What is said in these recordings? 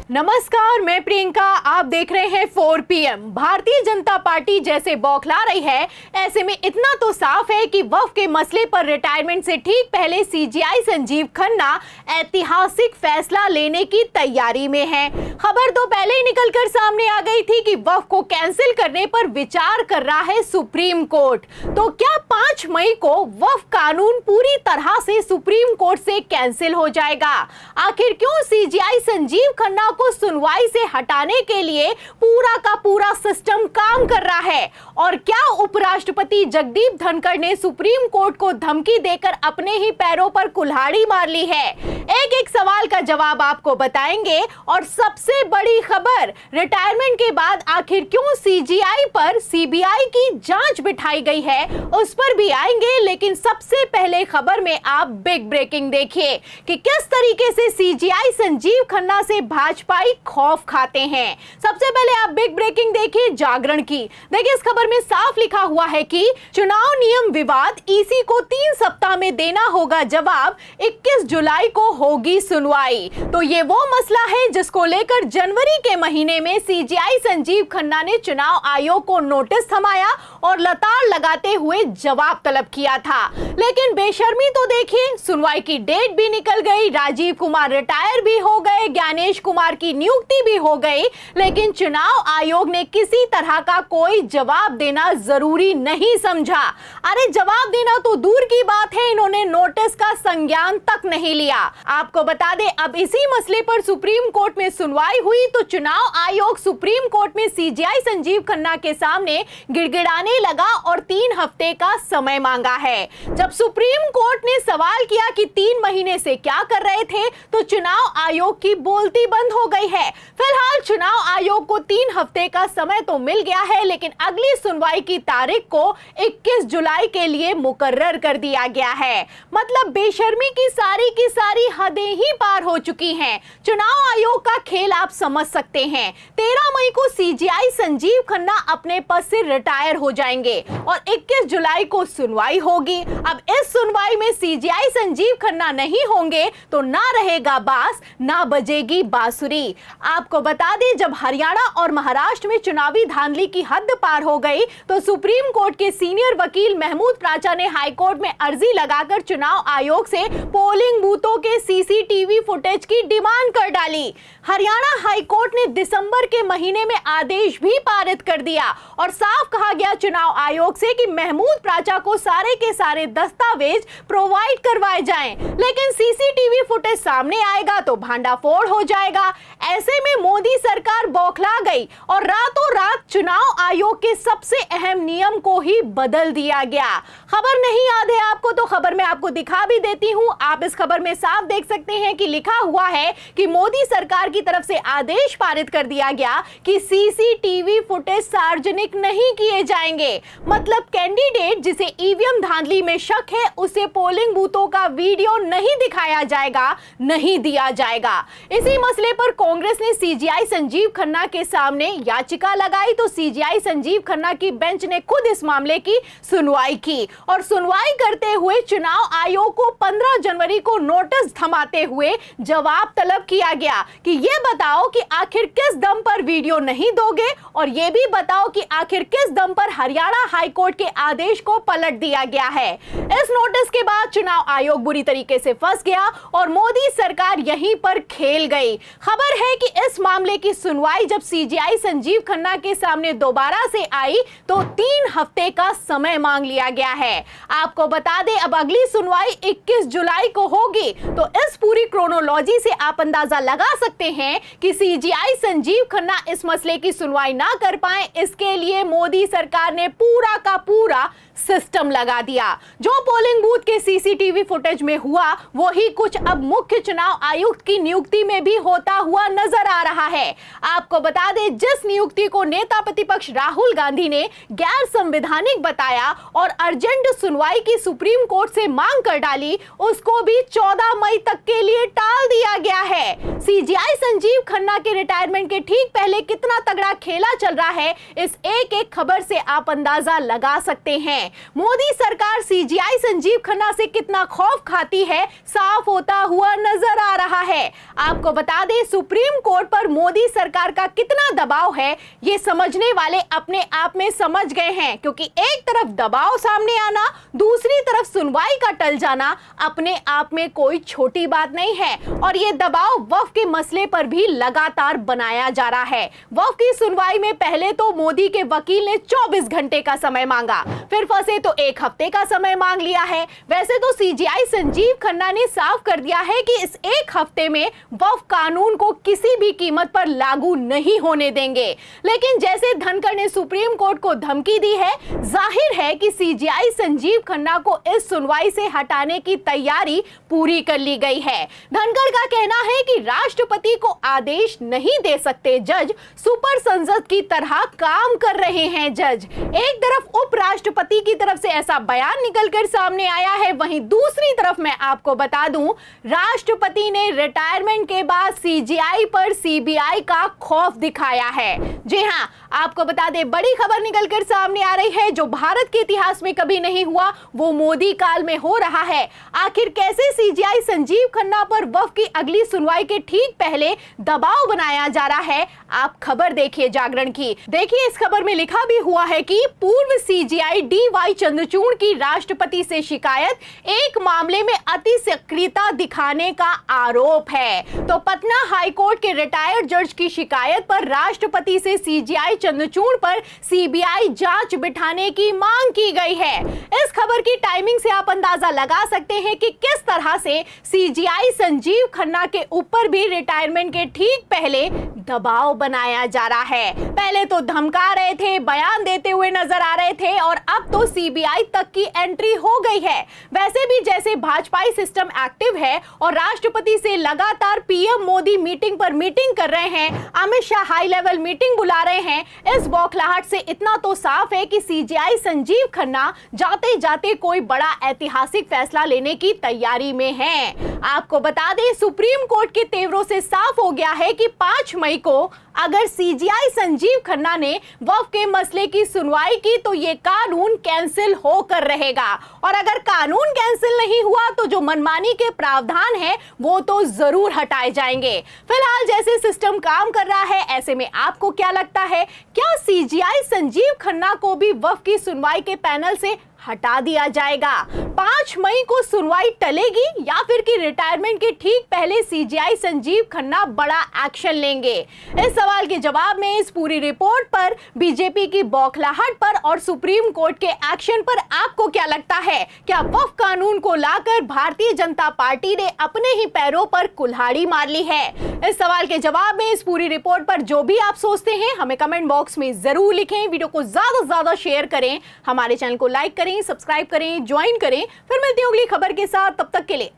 नमस्कार, मैं प्रियंका। आप देख रहे हैं 4 PM। भारतीय जनता पार्टी जैसे बौखला रही है, ऐसे में इतना तो साफ है कि वक्फ के मसले पर रिटायरमेंट से ठीक पहले सीजीआई संजीव खन्ना ऐतिहासिक फैसला लेने की तैयारी में है। खबर तो पहले ही निकलकर सामने आ गई थी कि वक्फ को कैंसिल करने पर विचार कर रहा है सुप्रीम कोर्ट। तो क्या 5 मई को वक्फ कानून पूरी तरह से सुप्रीम कोर्ट से कैंसिल हो जाएगा? आखिर क्यों सीजीआई संजीव खन्ना को सुनवाई से हटाने के लिए पूरा का पूरा सिस्टम काम कर रहा है? और क्या उपराष्ट्रपति जगदीप धनखड़ ने सुप्रीम कोर्ट को धमकी देकर अपने ही पैरों पर कुल्हाड़ी मार ली है? एक एक सवाल का जवाब आपको बताएंगे। और सबसे बड़ी खबर, रिटायरमेंट के बाद आखिर क्यों सीजीआई पर सीबीआई की जांच बिठाई गई है, उस पर भी आएंगे। लेकिन सबसे पहले खबर में आप बिग ब्रेकिंग देखिए कि किस तरीके से सीजीआई संजीव खन्ना से भाजपाई खौफ खाते हैं। सबसे पहले आप बिग ब्रेकिंग देखिए जागरण की। देखिए, इस खबर में साफ लिखा हुआ है कि चुनाव नियम विवाद, ईसी को 3 सप्ताह में देना होगा जवाब, 21 जुलाई को होगी सुनवाई। तो ये वो मसला है जिसको लेकर जनवरी के महीने में सीजीआई संजीव खन्ना ने चुनाव आयोग को नोटिस थमाया और लताड़ लगाते हुए जवाब तलब किया था। लेकिन बेशर्मी तो देखिए, सुनवाई की डेट भी निकल गई, राजीव कुमार रिटायर भी हो गए, ज्ञानेश कुमार की नियुक्ति भी हो गई, लेकिन चुनाव आयोग ने किसी तरह का कोई जवाब देना जरूरी नहीं समझा। अरे जवाब देना तो दूर की बात है, इन्होंने नोटिस का संज्ञान तक नहीं लिया। आपको बता दें, अब इसी मसले पर सुप्रीम कोर्ट में सुनवाई हुई तो चुनाव आयोग सुप्रीम कोर्ट में सीजीआई संजीव खन्ना के सामने गिड़गिड़ाने लगा और 3 हफ्ते का समय मांगा है। जब सुप्रीम कोर्ट ने सवाल किया कि 3 महीने से क्या कर रहे थे, तो चुनाव आयोग की बोलती बंद हो गई है। फिलहाल चुनाव आयोग को 3 हफ्ते का समय तो मिल गया है, लेकिन अगली सुनवाई की तारीख को 21 जुलाई के लिए मुकर्रर कर दिया गया है। मतलब बेशर्मी की सारी हदें ही पार हो चुकी हैं। चुनाव आयोग का खेल आप समझ सकते हैं। 13 मई को सीजीआई संजीव खन्ना अपने पद से रिटायर हो जाएंगे और 21 जुलाई को सुनवाई होगी। अब इस सुनवाई में सीजीआई संजीव खन्ना नहीं होंगे तो ना रहेगा बांस, ना बजेगी बांसुरी। आपको बता दें, जब हरियाणा और महाराष्ट्र में चुनावी धांधली की हद पार हो गई तो सुप्रीम कोर्ट के सीनियर वकील महमूद प्राचा ने हाईकोर्ट में अर्जी लगाकर चुनाव आयोग से पोलिंग बूथों के सीसीटीवी फुटेज की डिमांड कर डाली। हरियाणा हाईकोर्ट ने दिसंबर के महीने में आदेश भी पारित कर दिया और साफ कहा गया चुनाव आयोग से कि महमूद प्राचा को सारे के सारे दस्तावेज प्रोवाइड करवाए जाएं। लेकिन सीसीटीवी फुटेज सामने आएगा तो भांडाफोड़ हो जाएगा। ऐसे में मोदी सरकार बौखला गई और रातों रात चुनाव आयोग के सबसे अहम नियम को ही बदल दिया गया। खबर नहीं याद है आपको तो खबर में आपको दिखा भी देती हूं। आप इस खबर में साफ देख सकते हैं कि लिखा हुआ है कि मोदी सरकार की तरफ से आदेश पारित कर दिया गया कि सीसीटीवी फुटेज सार्वजनिक नहीं किए जाएंगे। मतलब कैंडिडेट जिसे ईवीएम धांधली में शक है उसे पोलिंग बूथों का वीडियो नहीं दिखाया जाएगा, नहीं दिया जाएगा। इसी मसले पर कांग्रेस ने सीजीआई संजीव खन्ना के सामने याचिका लगाई तो सीजीआई संजीव खन्ना की बेंच ने खुद इस मामले की सुनवाई की और सुनवाई करते हुए चुनाव आयोग को 15 जनवरी को नोटिस थमाते हुए जवाब तलब किया गया कि ये बताओ कि आखिर किस दम पर वीडियो नहीं दोगे और ये भी बताओ कि आखिर किस दम पर हरियाणा हाईकोर्ट के आदेश को पलट दिया गया है। इस नोटिस के बाद चुनाव आयोग बुरी तरीके से फंस गया और मोदी सरकार यहीं पर खेल गई। खबर है कि इस मामले की सुनवाई जब सीजीआई संजीव खन्ना के सामने दोबारा से आई तो 3 हफ्ते का समय मांग लिया गया है। आपको बता दें, अब अगली सुनवाई 21 जुलाई को होगी। तो इस पूरी क्रोनोलॉजी से आप अंदाजा लगा सकते हैं कि सीजीआई संजीव खन्ना इस मसले की सुनवाई ना कर पाए, इसके लिए मोदी सरकार ने पूरा का पूरा सिस्टम लगा दिया। जो पोलिंग बूथ के सीसीटीवी फुटेज में हुआ वही कुछ अब मुख्य चुनाव आयुक्त की नियुक्ति में भी होता हुआ नजर आ रहा है। आपको बता दें, जिस नियुक्ति को नेता प्रतिपक्ष राहुल गांधी ने गैर संवैधानिक बताया और अर्जेंट सुनवाई की सुप्रीम कोर्ट से मांग कर डाली, उसको भी 14 मई तक के लिए टाल दिया गया है। सीजीआई संजीव खन्ना के रिटायरमेंट के ठीक पहले कितना तगड़ा खेला चल रहा है, इस एक एक खबर से आप अंदाजा लगा सकते हैं। मोदी सरकार सीजीआई संजीव खन्ना से कितना खौफ खाती है, साफ होता हुआ नजर आ रहा रहा है। आपको बता दें, सुप्रीम कोर्ट पर मोदी सरकार का कितना दबाव है ये समझने वाले अपने आप में समझ गए हैं, क्योंकि एक तरफ दबाव सामने आना, दूसरी तरफ सुनवाई का टल जाना अपने आप में कोई छोटी बात नहीं है। और ये दबाव वक्फ के मसले पर भी लगातार बनाया जा रहा है। वक्फ की सुनवाई में पहले तो मोदी के वकील ने 24 घंटे का समय मांगा, फिर फंसे तो 1 हफ्ते का समय मांग लिया है। वैसे तो सीजीआई संजीव खन्ना ने साफ कर दिया है कि इस 1 हफ्ते में वक्फ कानून को किसी भी कीमत पर लागू नहीं होने देंगे, लेकिन जैसे धनखड़ ने सुप्रीम कोर्ट को धमकी दी है, जाहिर है कि सीजीआई संजीव खन्ना को इस सुनवाई से हटाने की तैयारी पूरी कर ली गई है। धनखड़ का कहना है कि राष्ट्रपति को आदेश नहीं दे सकते जज, सुपर संसद की तरह काम कर रहे हैं जज। एक तरफ उपराष्ट्रपति की तरफ से ऐसा बयान निकलकर सामने आया है, वहीं दूसरी तरफ मैं आपको बता दूं, राष्ट्रपति ने रिटायरमेंट के बाद सीजीआई पर सीबीआई का खौफ दिखाया है। जी हां, आपको बता दें, बड़ी खबर निकलकर सामने आ रही है, जो भारत के इतिहास में कभी नहीं हुआ वो मोदी काल में हो रहा है। आखिर कैसे सीजीआई संजीव खन्ना पर वक्फ की अगली सुनवाई के ठीक पहले दबाव बनाया जा रहा है, आप खबर देखिए जागरण की। देखिए, इस खबर में लिखा भी हुआ है कि पूर्व सीजीआई डीवाई चंद्रचूड़ की राष्ट्रपति से शिकायत, एक मामले में अति सक्रियता दिखाने का आरोप है। तो पटना हाईकोर्ट के रिटायर्ड जज की शिकायत पर राष्ट्रपति से सीजीआई चंद्रचूड़ पर सीबीआई जांच बिठाने की मांग की गई है। इस खबर की टाइमिंग से आप अंदाजा लगा सकते हैं कि किस तरह से सीजीआई संजीव खन्ना के ऊपर भी रिटायरमेंट के ठीक पहले दबाव बनाया जा रहा है। पहले तो धमका रहे थे, बयान देते हुए नजर आ रहे थे, और अब तो सीबीआई तक की एंट्री हो गई है। वैसे भी जैसे भाजपाई सिस्टम एक्टिव है और राष्ट्रपति से लगातार पीएम मोदी मीटिंग पर मीटिंग कर रहे हैं, Amit Shah high level meeting बुला रहे हैं, इस बौखलाहट से इतना तो साफ है कि सीजीआई संजीव खन्ना जाते जाते कोई बड़ा ऐतिहासिक फैसला लेने की तैयारी में है। आपको बता दें, सुप्रीम कोर्ट के तेवरों से साफ हो गया है कि 5 मई को अगर सीजीआई संजीव खन्ना ने वक्फ के मसले की सुनवाई की तो ये कानून कैंसिल होकर रहेगा, और अगर कानून कैंसिल नहीं हुआ तो जो मनमानी के प्रावधान हैं वो तो जरूर हटाए जाएंगे। फिलहाल जैसे सिस्टम काम कर रहा है, ऐसे में आपको क्या लगता है, क्या सीजीआई संजीव खन्ना को भी वक्फ की सुनवाई के पैनल से हटा दिया जाएगा? 5 मई को सुनवाई टलेगी या फिर कि रिटायरमेंट के ठीक पहले सीजीआई संजीव खन्ना बड़ा एक्शन लेंगे? इस सवाल के जवाब में इस पूरी रिपोर्ट पर, बीजेपी की बौखलाहट पर और सुप्रीम कोर्ट के एक्शन पर आपको क्या लगता है? क्या वक्फ कानून को लाकर भारतीय जनता पार्टी ने अपने ही पैरों पर कुल्हाड़ी मार ली है? इस सवाल के जवाब में इस पूरी रिपोर्ट पर जो भी आप सोचते हैं हमें कमेंट बॉक्स में जरूर लिखें। वीडियो को ज्यादा से ज्यादा शेयर करें, हमारे चैनल को लाइक करें, सब्सक्राइब करें, ज्वाइन करें। फिर मिलती हूं अगली खबर के साथ, तब तक के लिए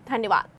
धन्यवाद।